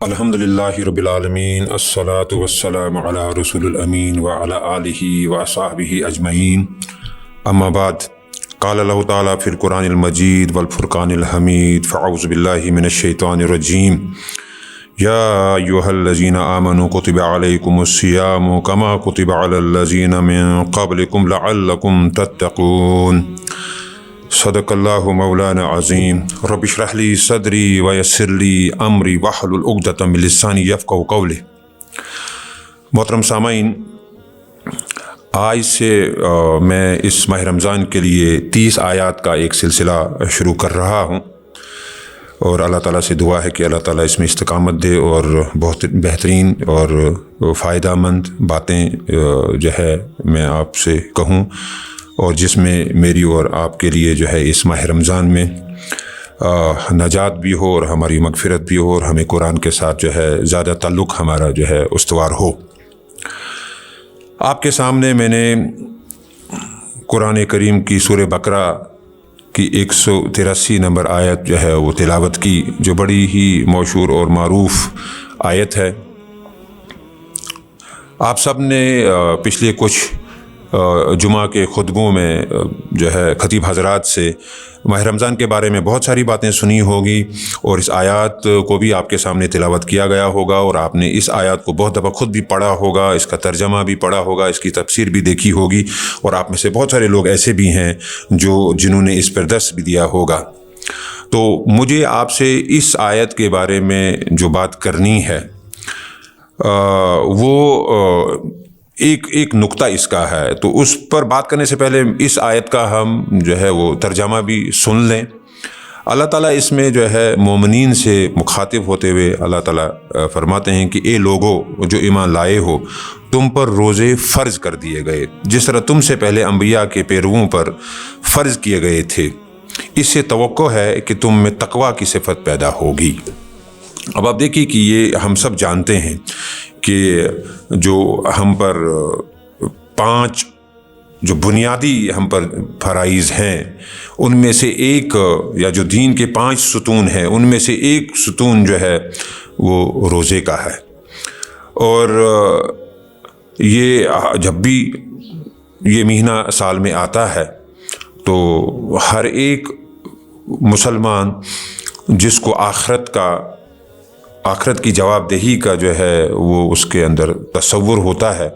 الحمدللہ رب العالمین الصلاة والسلام علی رسول الامین وعلی آلہ وصحبہ اجمعین اما بعد قال اللہ تعالیٰ فی القرآن المجید والفرقان الحمید فاعوذ باللہ من الشیطان الرجیم یا ایہا الذین آمنوا کتب علیکم الصیام کما کتب علی الذین من قبلکم لعلکم تتقون صدق اللہ مولانا عظیم رب اشرح لی صدری ویسر لی امری واحلل عقدۃ من لسانی یفقہوا قولی۔ محترم سامعین، آج سے میں اس ماہ رمضان کے لیے 30 آیات کا ایک سلسلہ شروع کر رہا ہوں، اور اللہ تعالیٰ سے دعا ہے کہ اللہ تعالیٰ اس میں استقامت دے اور بہت بہترین اور فائدہ مند باتیں جو ہے میں آپ سے کہوں، اور جس میں میری اور آپ کے لیے جو ہے اس ماہ رمضان میں نجات بھی ہو اور ہماری مغفرت بھی ہو، اور ہمیں قرآن کے ساتھ جو ہے زیادہ تعلق ہمارا جو ہے استوار ہو۔ آپ کے سامنے میں نے قرآن کریم کی سورہ بقرہ کی 183 نمبر آیت جو ہے وہ تلاوت کی، جو بڑی ہی مشہور اور معروف آیت ہے۔ آپ سب نے پچھلے کچھ جمعہ کے خطبوں میں جو ہے خطیب حضرات سے ماہ رمضان کے بارے میں بہت ساری باتیں سنی ہوگی، اور اس آیات کو بھی آپ کے سامنے تلاوت کیا گیا ہوگا، اور آپ نے اس آیات کو بہت دفعہ خود بھی پڑھا ہوگا، اس کا ترجمہ بھی پڑھا ہوگا، اس کی تفسیر بھی دیکھی ہوگی، اور آپ میں سے بہت سارے لوگ ایسے بھی ہیں جنہوں نے اس پر درس بھی دیا ہوگا۔ تو مجھے آپ سے اس آیت کے بارے میں جو بات کرنی ہے وہ ایک نقطہ اس کا ہے، تو اس پر بات کرنے سے پہلے اس آیت کا ہم جو ہے وہ ترجمہ بھی سن لیں۔ اللہ تعالیٰ اس میں جو ہے مومنین سے مخاطب ہوتے ہوئے اللہ تعالیٰ فرماتے ہیں کہ اے لوگو جو ایمان لائے ہو، تم پر روزے فرض کر دیے گئے جس طرح تم سے پہلے انبیاء کے پیرووں پر فرض کیے گئے تھے، اس سے توقع ہے کہ تم میں تقویٰ کی صفت پیدا ہوگی۔ اب آپ دیکھیے کہ یہ ہم سب جانتے ہیں کہ جو ہم پر 5 جو بنیادی ہم پر فرائض ہیں، ان میں سے ایک، یا جو دین کے 5 ستون ہیں ان میں سے ایک ستون جو ہے وہ روزے کا ہے۔ اور یہ جب بھی یہ مہینہ سال میں آتا ہے تو ہر ایک مسلمان جس کو آخرت کی جواب دہی کا جو ہے وہ اس کے اندر تصور ہوتا ہے،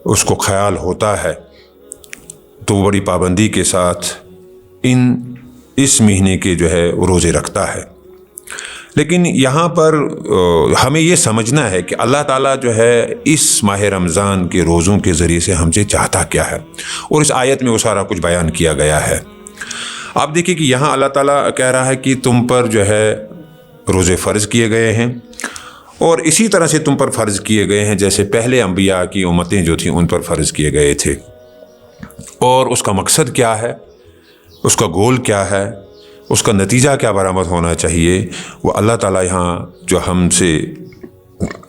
اس کو خیال ہوتا ہے، تو وہ بڑی پابندی کے ساتھ اس مہینے کے جو ہے روزے رکھتا ہے۔ لیکن یہاں پر ہمیں یہ سمجھنا ہے کہ اللہ تعالیٰ جو ہے اس ماہ رمضان کے روزوں کے ذریعے سے ہم سے چاہتا کیا ہے، اور اس آیت میں وہ سارا کچھ بیان کیا گیا ہے۔ آپ دیکھیں کہ یہاں اللہ تعالیٰ کہہ رہا ہے کہ تم پر جو ہے روزے فرض کیے گئے ہیں، اور اسی طرح سے تم پر فرض کیے گئے ہیں جیسے پہلے انبیاء کی امتیں جو تھیں ان پر فرض کیے گئے تھے۔ اور اس کا مقصد کیا ہے، اس کا گول کیا ہے، اس کا نتیجہ کیا برآمد ہونا چاہیے، وہ اللہ تعالیٰ یہاں جو ہم سے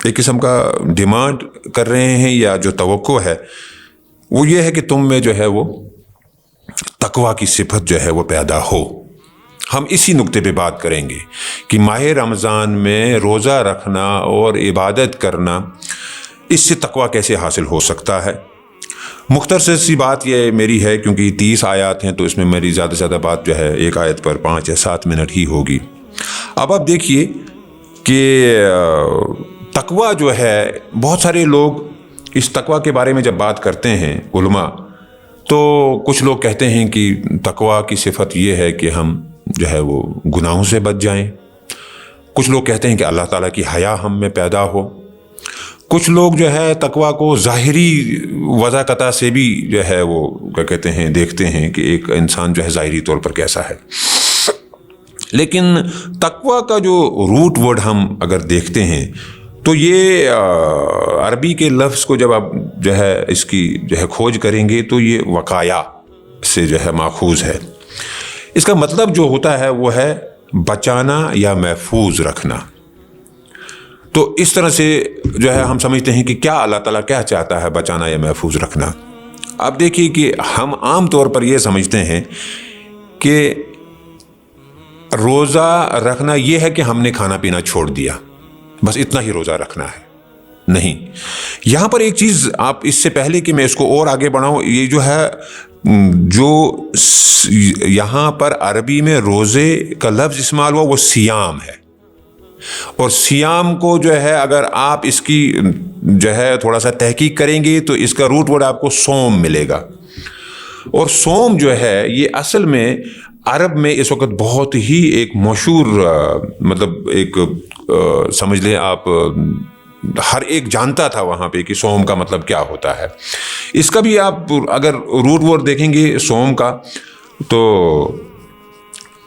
ایک قسم کا ڈیمانڈ کر رہے ہیں، یا جو توقع ہے وہ یہ ہے کہ تم میں جو ہے وہ تقویٰ کی صفت جو ہے وہ پیدا ہو۔ ہم اسی نقطے پہ بات کریں گے کہ ماہ رمضان میں روزہ رکھنا اور عبادت کرنا، اس سے تقویٰ کیسے حاصل ہو سکتا ہے۔ مختصر سی بات یہ میری ہے، کیونکہ 30 آیات ہیں تو اس میں میری زیادہ سے زیادہ بات جو ہے ایک آیت پر 5 یا 7 منٹ ہی ہوگی۔ اب آپ دیکھیے کہ تقویٰ جو ہے، بہت سارے لوگ اس تقویٰ کے بارے میں جب بات کرتے ہیں علماء، تو کچھ لوگ کہتے ہیں کہ تقویٰ کی صفت یہ ہے کہ ہم جو ہے وہ گناہوں سے بچ جائیں، کچھ لوگ کہتے ہیں کہ اللہ تعالیٰ کی حیا ہم میں پیدا ہو، کچھ لوگ جو ہے تقویٰ کو ظاہری وضاحت سے بھی جو ہے وہ کیا کہتے ہیں دیکھتے ہیں کہ ایک انسان جو ہے ظاہری طور پر کیسا ہے۔ لیکن تقویٰ کا جو روٹ ورڈ ہم اگر دیکھتے ہیں تو یہ عربی کے لفظ کو جب آپ جو ہے اس کی جو ہے کھوج کریں گے تو یہ وقایا سے جو ہے ماخوذ ہے۔ اس کا مطلب جو ہوتا ہے وہ ہے بچانا یا محفوظ رکھنا۔ تو اس طرح سے جو ہے ہم سمجھتے ہیں کہ کیا اللہ تعالیٰ کیا چاہتا ہے بچانا یا محفوظ رکھنا۔ اب دیکھیے کہ ہم عام طور پر یہ سمجھتے ہیں کہ روزہ رکھنا یہ ہے کہ ہم نے کھانا پینا چھوڑ دیا، بس اتنا ہی روزہ رکھنا ہے، نہیں۔ یہاں پر ایک چیز آپ، اس سے پہلے کہ میں اس کو اور آگے بڑھاؤں، یہ جو ہے جو یہاں پر عربی میں روزے کا لفظ استعمال ہوا وہ سیام ہے، اور سیام کو جو ہے اگر آپ اس کی جو ہے تھوڑا سا تحقیق کریں گے تو اس کا روٹ ورڈ آپ کو سوم ملے گا، اور سوم جو ہے یہ اصل میں عرب میں اس وقت بہت ہی ایک مشہور مطلب ایک سمجھ لیں آپ ہر ایک جانتا تھا وہاں پہ کہ سوم کا مطلب کیا ہوتا ہے۔ اس کا بھی آپ اگر روٹ ورڈ دیکھیں گے سوم کا تو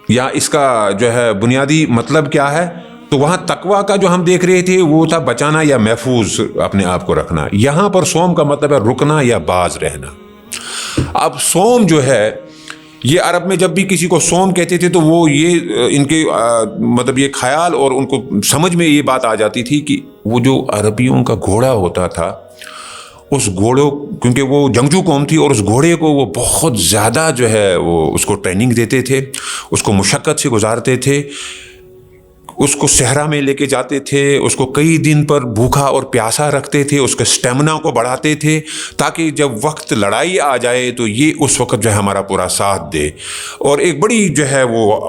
یا اس کا جو ہے بنیادی مطلب کیا ہے، تو وہاں تقویٰ کا جو ہم دیکھ رہے تھے وہ تھا بچانا یا محفوظ اپنے آپ کو رکھنا۔ یہاں پر سوم کا مطلب ہے رکنا یا باز رہنا۔ اب سوم جو ہے یہ عرب میں جب بھی کسی کو سوم کہتے تھے تو وہ یہ ان کے مطلب یہ خیال اور ان کو سمجھ میں یہ بات آ جاتی تھی کہ وہ جو عربیوں کا گھوڑا ہوتا تھا، اس گھوڑوں، کیونکہ وہ جنگجو قوم تھی، اور اس گھوڑے کو وہ بہت زیادہ جو ہے وہ اس کو ٹریننگ دیتے تھے، اس کو مشقت سے گزارتے تھے، اس کو صحرا میں لے کے جاتے تھے، اس کو کئی دن پر بھوکا اور پیاسا رکھتے تھے، اس کے اسٹیمنا کو بڑھاتے تھے تاکہ جب وقت لڑائی آ جائے تو یہ اس وقت جو ہے ہمارا پورا ساتھ دے، اور ایک بڑی جو ہے وہ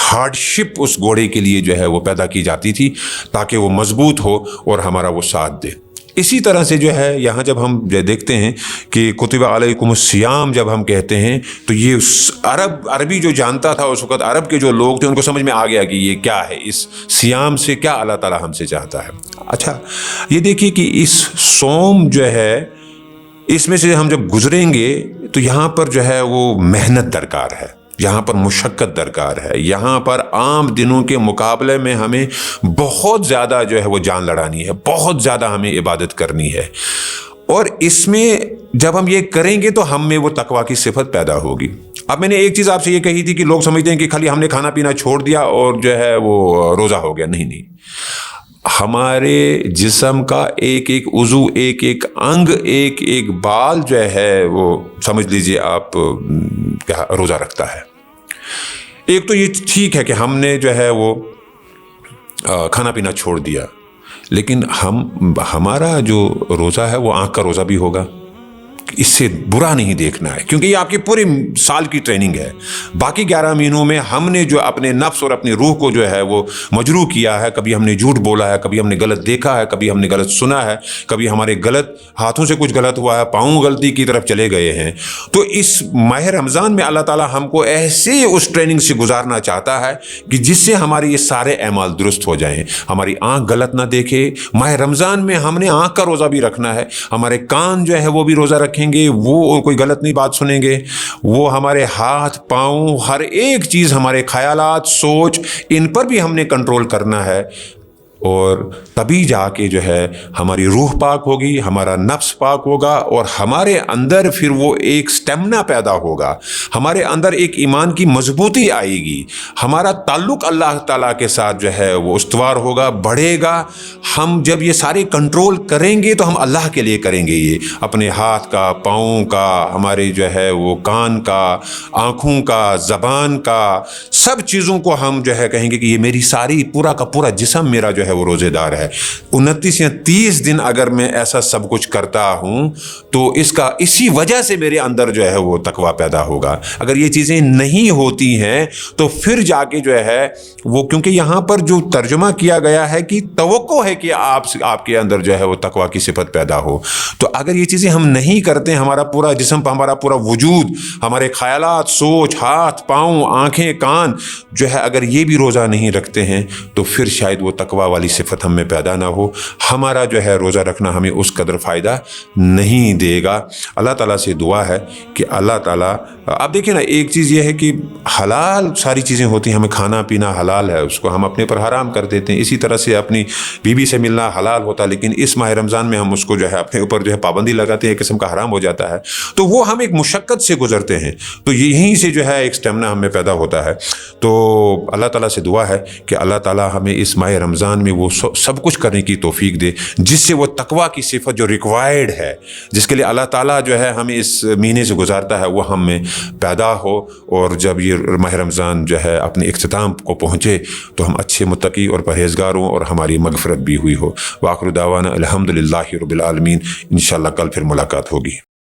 ہارڈ شپ اس گھوڑے کے لیے جو ہے وہ پیدا کی جاتی تھی تاکہ وہ مضبوط ہو اور ہمارا وہ ساتھ دے۔ اسی طرح سے جو ہے یہاں جب ہم دیکھتے ہیں کہ کتب علیکم الصیام جب ہم کہتے ہیں تو یہ عربی جو جانتا تھا اس وقت، عرب کے جو لوگ تھے ان کو سمجھ میں آ گیا کہ یہ کیا ہے، اس سیام سے کیا اللہ تعالیٰ ہم سے چاہتا ہے۔ اچھا یہ دیکھیے کہ اس سوم جو ہے اس میں سے ہم جب گزریں گے تو یہاں پر جو ہے وہ محنت درکار ہے، یہاں پر مشقت درکار ہے، یہاں پر عام دنوں کے مقابلے میں ہمیں بہت زیادہ جو ہے وہ جان لڑانی ہے، بہت زیادہ ہمیں عبادت کرنی ہے، اور اس میں جب ہم یہ کریں گے تو ہم میں وہ تقویٰ کی صفت پیدا ہوگی۔ اب میں نے ایک چیز آپ سے یہ کہی تھی کہ لوگ سمجھتے ہیں کہ خالی ہم نے کھانا پینا چھوڑ دیا اور جو ہے وہ روزہ ہو گیا، نہیں، ہمارے جسم کا ایک ایک عضو، ایک ایک انگ، ایک ایک بال جو ہے وہ سمجھ لیجئے آپ کیا روزہ رکھتا ہے۔ ایک تو یہ ٹھیک ہے کہ ہم نے جو ہے وہ کھانا پینا چھوڑ دیا، لیکن ہمارا جو روزہ ہے وہ آنکھ کا روزہ بھی ہوگا، اس سے برا نہیں دیکھنا ہے، کیونکہ یہ آپ کی پوری سال کی ٹریننگ ہے۔ باقی 11 مہینوں میں ہم نے جو اپنے نفس اور اپنی روح کو جو ہے وہ مجروح کیا ہے، کبھی ہم نے جھوٹ بولا ہے، کبھی ہم نے غلط دیکھا ہے، کبھی ہم نے غلط سنا ہے، کبھی ہمارے غلط ہاتھوں سے کچھ غلط ہوا ہے، پاؤں غلطی کی طرف چلے گئے ہیں۔ تو اس ماہ رمضان میں اللہ تعالیٰ ہم کو ایسے اس ٹریننگ سے گزارنا چاہتا ہے کہ جس سے ہمارے یہ سارے اعمال درست ہو جائیں، ہماری آنکھ غلط نہ دیکھے۔ ماہ رمضان میں ہم نے آنکھ کا روزہ بھی رکھنا ہے، ہمارے کان جو ہے وہ بھی روزہ رکھیں گے، وہ کوئی غلط نہیں بات سنیں گے، وہ ہمارے ہاتھ پاؤں ہر ایک چیز، ہمارے خیالات، سوچ، ان پر بھی ہم نے کنٹرول کرنا ہے، اور تبھی جا کے جو ہے ہماری روح پاک ہوگی، ہمارا نفس پاک ہوگا، اور ہمارے اندر پھر وہ ایک سٹیمنا پیدا ہوگا، ہمارے اندر ایک ایمان کی مضبوطی آئے گی، ہمارا تعلق اللہ تعالیٰ کے ساتھ جو ہے وہ استوار ہوگا، بڑھے گا۔ ہم جب یہ سارے کنٹرول کریں گے تو ہم اللہ کے لیے کریں گے، یہ اپنے ہاتھ کا، پاؤں کا، ہمارے جو ہے وہ کان کا، آنکھوں کا، زبان کا، سب چیزوں کو ہم جو ہے کہیں گے کہ یہ میری ساری پورا کا پورا جسم میرا جو ہے وہ روزے دار ہے۔ 29 یا 30 دن اگر میں ایسا سب کچھ کرتا ہوں تو اسی وجہ سے میرے اندر جو ہے وہ تقویٰ پیدا ہوگا۔ اگر یہ چیزیں نہیں ہوتی ہیں تو پھر جا کے جو ہے وہ، کیونکہ یہاں پر جو ترجمہ کیا گیا ہے کہ توقع ہے کہ آپ کے اندر جو ہے وہ تقویٰ کی صفت پیدا ہو، تو اگر یہ چیزیں ہم نہیں کرتے، ہمارا پورا جسم، ہمارا پورا وجود، ہمارے خیالات، سوچ، ہاتھ پاؤں، آنکھیں، کان جو ہے اگر یہ بھی روزہ نہیں رکھتے ہیں تو پھر شاید وہ تقویٰ والی صفت ہم میں پیدا نہ ہو، ہمارا جو ہے روزہ رکھنا ہمیں اس قدر فائدہ نہیں دے گا۔ اللہ تعالیٰ سے دعا ہے کہ اللہ تعالیٰ، آپ دیکھیں نا، ایک چیز یہ ہے کہ حلال ساری چیزیں ہوتی ہیں، ہمیں کھانا پینا حلال ہے، اس کو ہم اپنے پر حرام کر دیتے ہیں۔ اسی طرح سے اپنی بیوی سے ملنا حلال ہوتا، لیکن اس ماہ رمضان میں ہم اس کو جو ہے اپنے اوپر جو ہے پابندی لگاتے ہیں، ایک قسم کا حرام ہو جاتا ہے، تو وہ ہم ایک مشقت سے گزرتے ہیں، تو یہیں سے جو ہے ایک سٹیمنا ہمیں پیدا ہوتا ہے۔ تو اللہ تعالیٰ سے دعا ہے کہ اللہ تعالیٰ ہمیں اس ماہ رمضان ہمیں وہ سب کچھ کرنے کی توفیق دے جس سے وہ تقوی کی صفت جو ریکوائرڈ ہے، جس کے لیے اللہ تعالیٰ جو ہے ہمیں اس مہینے سے گزارتا ہے، وہ ہم میں پیدا ہو، اور جب یہ ماہ رمضان جو ہے اپنے اختتام کو پہنچے تو ہم اچھے متقی اور پرہیزگار ہوں اور ہماری مغفرت بھی ہوئی ہو۔ وآخر دعوانا الحمدللہ رب العالمین۔ انشاءاللہ کل پھر ملاقات ہوگی۔